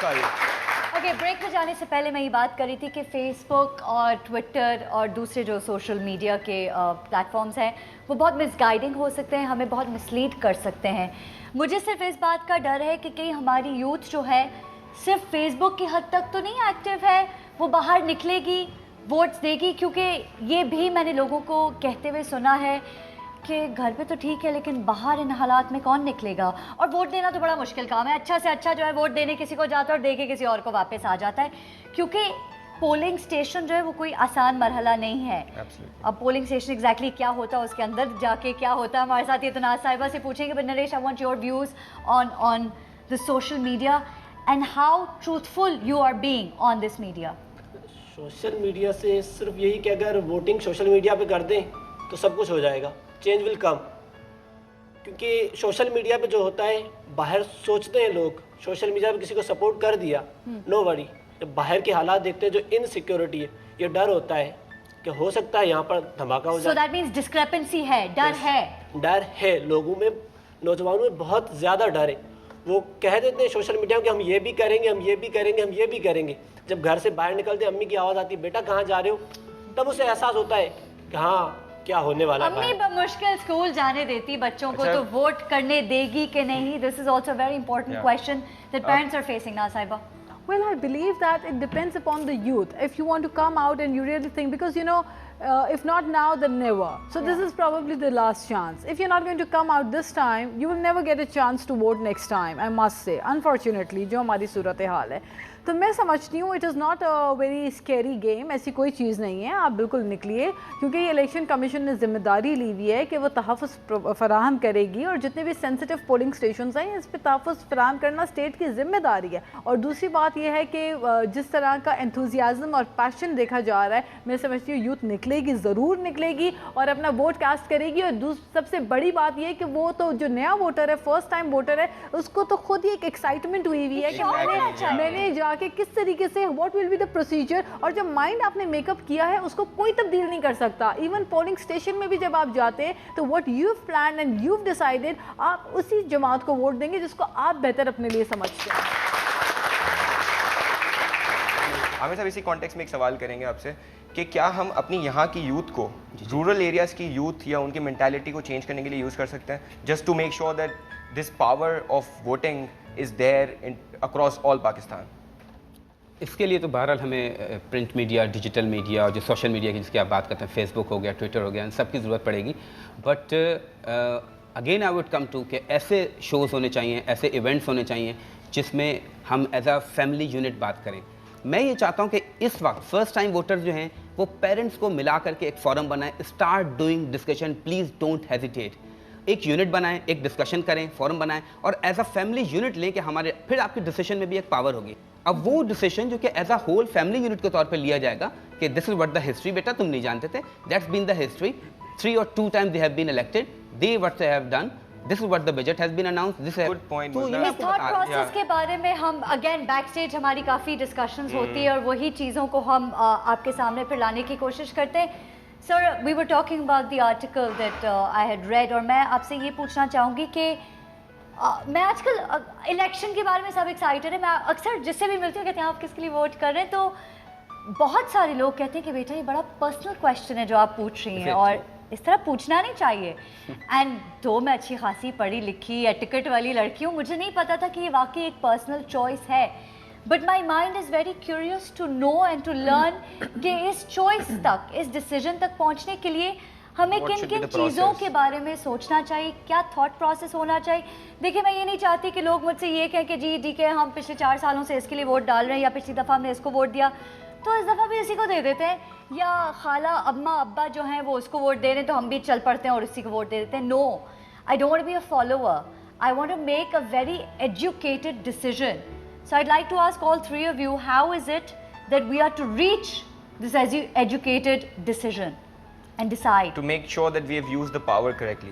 Okay break میں جانے سے پہلے میں یہ بات کر رہی تھی کہ فیس بک اور ٹویٹر اور دوسرے جو سوشل میڈیا کے پلیٹ فارمز ہیں وہ بہت مس گائیڈنگ ہو سکتے ہیں, ہمیں بہت مسلیڈ کر سکتے ہیں. مجھے صرف اس بات کا ڈر ہے کہ کہیں ہماری یوتھ جو ہے صرف فیس بک کی حد تک تو نہیں ایکٹیو ہے, وہ باہر نکلے گی, ووٹس دے گی, کیونکہ یہ بھی میں نے لوگوں کو کہتے ہوئے سنا ہے کہ گھر پہ تو ٹھیک ہے لیکن باہر ان حالات میں کون نکلے گا, اور ووٹ دینا تو بڑا مشکل کام ہے. اچھا سے اچھا جو ہے ووٹ دینے کسی کو جاتا ہے اور دے کے کسی اور کو واپس آ جاتا ہے, کیونکہ پولنگ اسٹیشن جو ہے وہ کوئی آسان مرحلہ نہیں ہے. اب پولنگ اسٹیشن ایگزیکٹلی کیا ہوتا ہے, اس کے اندر جا کے کیا ہوتا ہے, ہمارے ساتھ یہ تناز صاحبہ سے پوچھیں گے. But Naresh, I want your views on the social media and how truthful you are being on this media. Social media سے صرف یہی کہ اگر ووٹنگ سوشل میڈیا پہ کر دیں تو سب کچھ ہو جائے گا, چینج ول کم. کیونکہ سوشل میڈیا پہ جو ہوتا ہے باہر سوچتے ہیں لوگ, سوشل میڈیا پہ کسی کو سپورٹ کر دیا, نو وری. جب باہر کے حالات دیکھتے ہیں جو انسیکیورٹی ہے, یہ ڈر ہوتا ہے کہ ہو سکتا ہے یہاں پر دھماکہ ہو جائے. سو دیٹ مینس ڈسکرپنسی ہے, ڈر ہے. ڈر ہے لوگوں میں, نوجوانوں میں بہت زیادہ ڈر ہے. وہ کہہ دیتے ہیں سوشل میڈیا میں کہ ہم یہ بھی کریں گے, ہم یہ بھی کریں گے, ہم یہ بھی کریں گے. جب گھر سے باہر نکلتے امی کی آواز آتی ہے بیٹا کہاں جا رہے ہو, تب اسے احساس ہوتا ہے کہ ہاں کیا ہونے والا ہے. امی بمشکل اسکول جانے دیتی بچوں کو, تو ووٹ کرنے دے گی کہ نہیں؟ This is also very important question that parents are facing now, صاحبہ. Well, I believe that it depends upon the youth. If you want to come out and you really think, because you know, if not now, then never. So this is probably the last chance. If you're not going to come out this time, you will never get a chance to vote next time, I must say. Unfortunately, جو ہماری صورتحال ہے. تو میں سمجھتی ہوں it is not a very scary game, ایسی کوئی چیز نہیں ہے, آپ بالکل نکلیے, کیونکہ یہ الیکشن کمیشن نے ذمہ داری لی ہوئی ہے کہ وہ تحفظ فراہم کرے گی, اور جتنے بھی سینسٹیو پولنگ اسٹیشنز ہیں اس پہ تحفظ فراہم کرنا اسٹیٹ کی ذمہ داری ہے. اور دوسری بات یہ ہے کہ جس طرح کا انتھوزیازم اور پیشن دیکھا جا رہا ہے, میں سمجھتی ہوں یوتھ نکلے گی, ضرور نکلے گی اور اپنا ووٹ کاسٹ کرے گی. اور سب سے بڑی بات یہ ہے کہ وہ تو جو نیا ووٹر ہے, فرسٹ ٹائم ووٹر ہے, اس کو تو خود ہی ایک ایکسائٹمنٹ ہوئی ہوئی ہے کہ میں نے جا کہ کس طریقے سے what will be the procedure, اور جب مائنڈ آپ نے میک اپ کیا ہے اس کو کوئی تبدیل نہیں کر سکتا. ایون پولنگ اسٹیشن میں بھی جب آپ جاتے ہیں تو what you have planned and you have decided, آپ اسی جماعت کو ووٹ دیں گے جس کو آپ بہتر اپنے لیے سمجھتے ہیں. عامر صاحب, اسی کانٹیکس میں ایک سوال کریں گے آپ سے کہ کیا ہم اپنی یہاں کی یوتھ کو, رورل ایریاز کی یوتھ یا ان کی مینٹیلٹی کو چینج کرنے کے لیے یوز کر سکتے ہیں, just to make sure that this power of voting is there across all Pakistan? اس کے لیے تو بہرحال ہمیں پرنٹ میڈیا, ڈیجیٹل میڈیا اور جو سوشل میڈیا کی جس کی آپ بات کرتے ہیں, فیس بک ہو گیا, ٹویٹر ہو گیا, ان سب کی ضرورت پڑے گی. But again I would come to کہ ایسے شوز ہونے چاہیے, ایسے ایونٹس ہونے چاہیے جس میں ہم ایز اے فیملی یونٹ بات کریں. میں یہ چاہتا ہوں کہ اس وقت فرسٹ ٹائم ووٹرز جو ہیں وہ پیرنٹس کو ملا کر کے ایک فورم بنائیں, start doing discussion, please don't hesitate. ایک یونٹ بنائیں, ایک ڈسکشن کریں, فورم بنائیں, اور ایز اے فیملی یونٹ لیں کہ ہمارے, پھر آپ کی ڈیسیشن میں بھی ایک پاور ہوگی. اب وہ ڈیسیشن جو کہ as a whole family unit کے طور پہ لیا جائے گا کہ دس از واٹ دا ہسٹری, بیٹا تم نہیں جانتے تھے, that's been the history, 3 or 2 times they have been elected, they what they have done, this is what the budget has been announced, this is good point. اس thought process کے بارے میں ہم again back stage ہماری کافی discussions ہوتی ہے, اور وہی چیزوں کو ہم آپ کے سامنے پھر لانے کی کوشش کرتے ہیں. Sir, we are talking about the article that I had read, اور میں آپ سے یہ پوچھنا چاہوں گی کہ میں آج کل الیکشن کے بارے میں سب ایکسائٹیڈ ہے. میں اکثر جس سے بھی ملتی ہوں کہتے ہیں آپ کس کے لیے ووٹ کر رہے ہیں, تو بہت سارے لوگ کہتے ہیں کہ بیٹا یہ بڑا پرسنل کویشچن ہے جو آپ پوچھ رہی ہیں, اور اس طرح پوچھنا نہیں چاہیے. اینڈ دو میں اچھی خاصی پڑھی لکھی یا ٹکٹ والی لڑکی ہوں, مجھے نہیں پتا تھا کہ یہ واقعی ایک پرسنل چوائس ہے. But my mind is very curious to know and to learn کہ اس چوائس تک, اس ڈیسیجن تک پہنچنے کے لیے ہمیں کن کن چیزوں کے بارے میں سوچنا چاہیے, کیا تھاٹ پروسیس ہونا چاہیے. دیکھیں, میں یہ نہیں چاہتی کہ لوگ مجھ سے یہ کہیں کہ جی ٹھیک ہے ہم پچھلے 4 سالوں سے اس کے لیے ووٹ ڈال رہے ہیں, یا پچھلی دفعہ ہم نے اس کو ووٹ دیا تو اس دفعہ بھی اسی کو دے دیتے ہیں, یا خالہ اماں ابا جو ہیں وہ اس کو ووٹ دے رہے ہیں تو ہم بھی چل پڑتے ہیں اور اسی کو ووٹ دے دیتے ہیں. No, I don't want to be a follower, I want to make a very educated decision. So I'd like to ask all 3 of you, how is it that we are to reach this educated decision and decide? To make sure that we have used the power correctly.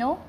No,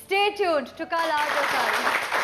Stay tuned to Kal Aaj Asaari।